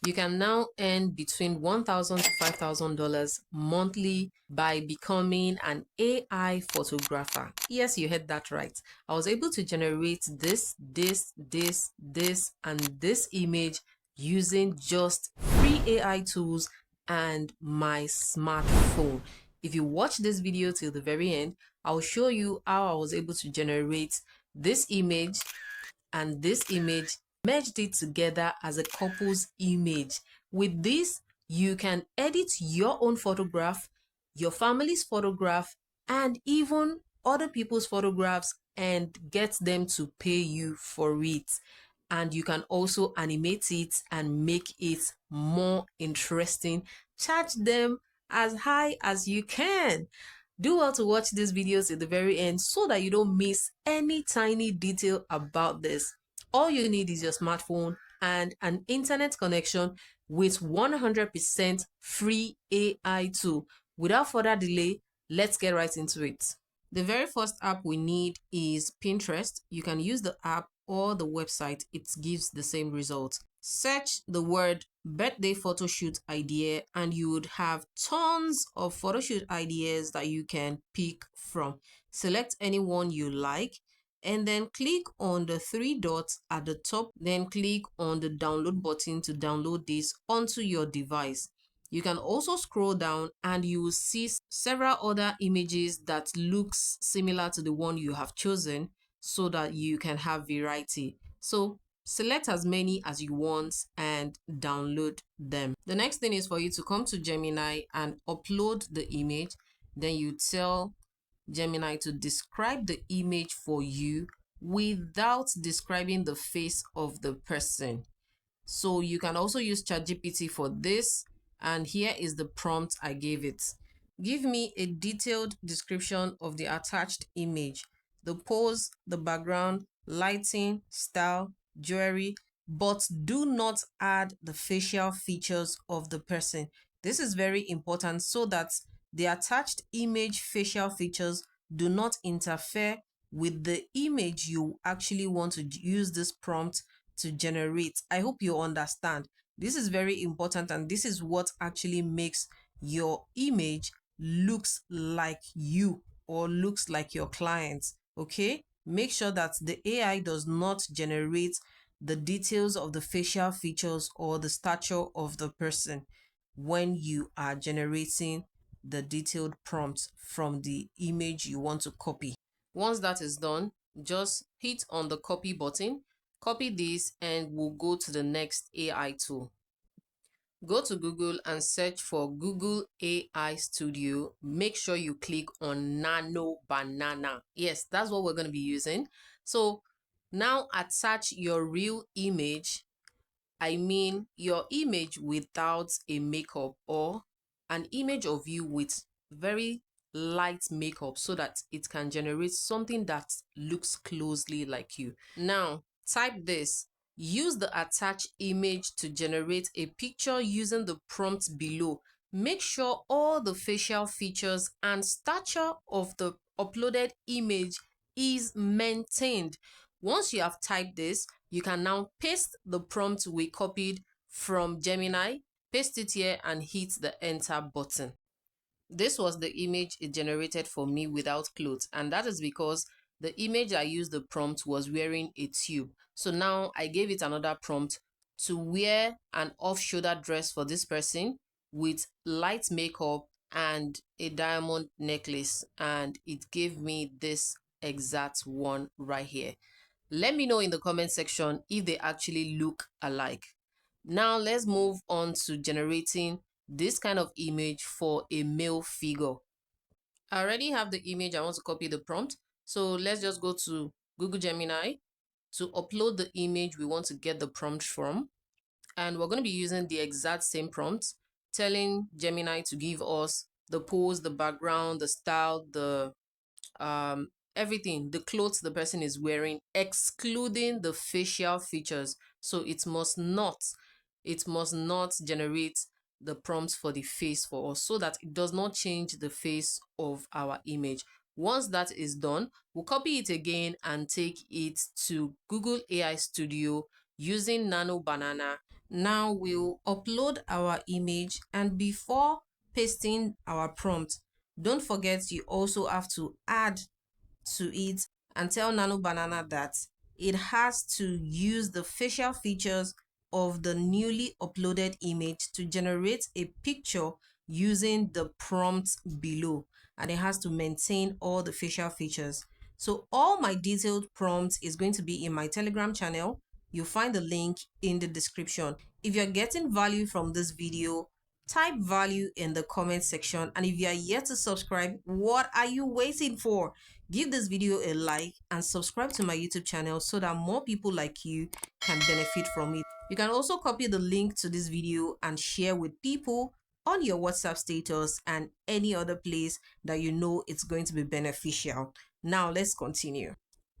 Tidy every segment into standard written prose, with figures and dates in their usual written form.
You can now earn between $1,000 to $5,000 monthly by becoming an AI photographer. Yes, you heard that right. I was able to generate this, and this image using just free AI tools and my smartphone. If you watch this video till the very end, I'll show you how I was able to generate this image and this image, merged it together as a couple's image. With this, you can edit your own photograph, your family's photograph, and even other people's photographs and get them to pay you for it. And you can also animate it and make it more interesting. Charge them as high as you can. Do well to watch these videos at the very end so that you don't miss any tiny detail about this. All you need is your smartphone and an internet connection with 100% free AI tool. Without further delay, let's get right into it. The very first app we need is Pinterest. You can use the app or the website, it gives the same result. Search the word birthday photo shoot idea and you would have tons of photo shoot ideas that you can pick from. Select any one you like and then click on the three dots at the top, then click on the download button to download this onto your device. You can also scroll down and you will see several other images that looks similar to the one you have chosen so that you can have variety. So select as many as you want and download them. The next thing is for you to come to Gemini and upload the image. Then you tell Gemini to describe the image for you without describing the face of the person. So you can also use ChatGPT for this. And here is the prompt I gave it. Give me a detailed description of the attached image, the pose, the background, lighting, style, jewelry, but do not add the facial features of the person. This is very important so that the attached image facial features do not interfere with the image you actually want to use this prompt to generate. I hope you understand. This is very important and this is what actually makes your image looks like you or looks like your client. Okay, make sure that the AI does not generate the details of the facial features or the stature of the person when you are generating the detailed prompts from the image you want to copy. Once that is done, just hit on the copy button, copy this, and we'll go to the next AI tool. Go to Google and search for Google AI Studio. Make sure you click on Nano Banana. Yes, that's what we're going to be using. So now attach your real image. I mean your image without a makeup or an image of you with very light makeup so that it can generate something that looks closely like you. Now type this. Use the attached image to generate a picture using the prompt below. Make sure all the facial features and stature of the uploaded image is maintained. Once you have typed this, you can now paste the prompt we copied from Gemini, paste it here and hit the enter button. This was the image it generated for me without clothes, and that is because the image I used the prompt was wearing a tube. So now I gave it another prompt to wear an off-shoulder dress for this person with light makeup and a diamond necklace, and it gave me this exact one right here. Let me know in the comment section if they actually look alike. Now let's move on to generating this kind of image for a male figure. I already have the image. I want to copy the prompt. So let's just go to Google Gemini to upload the image we want to get the prompt from. And we're going to be using the exact same prompt, telling Gemini to give us the pose, the background, the style, the everything, the clothes the person is wearing, excluding the facial features. So it must not generate the prompts for the face for us so that it does not change the face of our image. Once that is done, we'll copy it again and take it to Google AI Studio using Nano Banana. Now we'll upload our image, and before pasting our prompt, don't forget you also have to add to it and tell Nano Banana that it has to use the facial features of the newly uploaded image to generate a picture using the prompts below, and it has to maintain all the facial features. So all my detailed prompts is going to be in my Telegram channel. You'll find the link in the description. If you're getting value from this video, type value in the comment section, and if you are yet to subscribe, what are you waiting for? Give this video a like and subscribe to my YouTube channel so that more people like you can benefit from it. You can also copy the link to this video and share with people on your WhatsApp status and any other place that you know it's going to be beneficial. Now let's continue.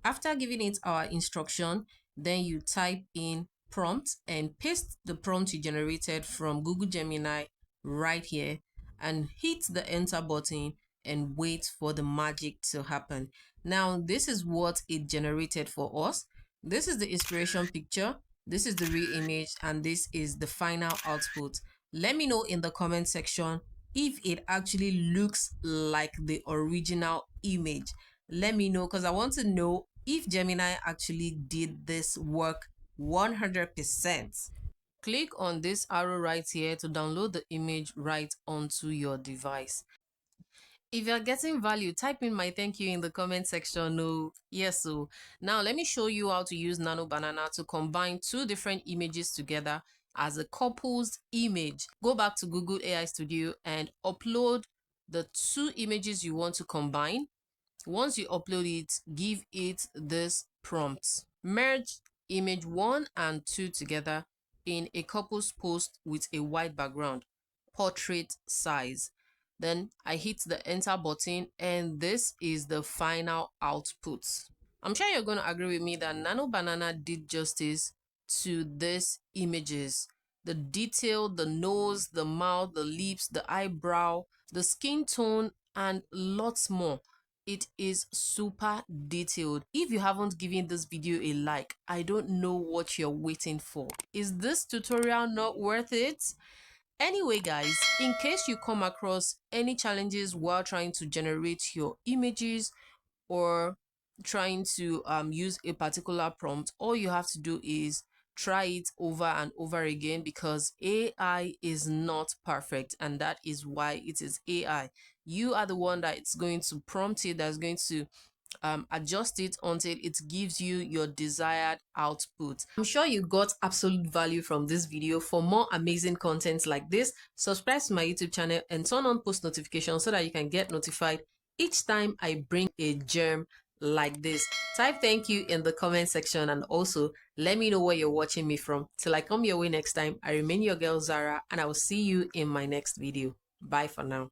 After giving it our instruction, then you type in prompt and paste the prompt you generated from Google Gemini right here and hit the enter button and wait for the magic to happen. Now, this is what it generated for us. This is the inspiration picture, this is the real image, and this is the final output. Let me know in the comment section if it actually looks like the original image. Let me know, because I want to know if Gemini actually did this work 100%. Click on this arrow right here to download the image right onto your device. If you're getting value, type in my thank you in the comment section. No, yes. So now let me show you how to use Nano Banana to combine two different images together as a couple's image. Go back to Google AI Studio and upload the two images you want to combine. Once you upload it, give it this prompt. Merge image 1 and 2 together in a couple's post with a white background, portrait size. Then I hit the enter button, and this is the final output. I'm sure you're going to agree with me that Nano Banana did justice to these images. The detail, the nose, the mouth, the lips, the eyebrow, the skin tone, and lots more. It is super detailed. If you haven't given this video a like, I don't know what you're waiting for. Is this tutorial not worth it? Anyway, guys, in case you come across any challenges while trying to generate your images or trying to use a particular prompt, all you have to do is try it over and over again, because AI is not perfect, and that is why it is AI. You are the one that it's going to prompt it, that's going to adjust it until it gives you your desired output. I'm sure you got absolute value from this video. For more amazing content like this, subscribe to my YouTube channel and turn on post notifications so that you can get notified each time I bring a gem like this. Type thank you in the comment section, and also let me know where you're watching me from. Till I come your way next time, I remain your girl Zara, and I will see you in my next video. Bye for now.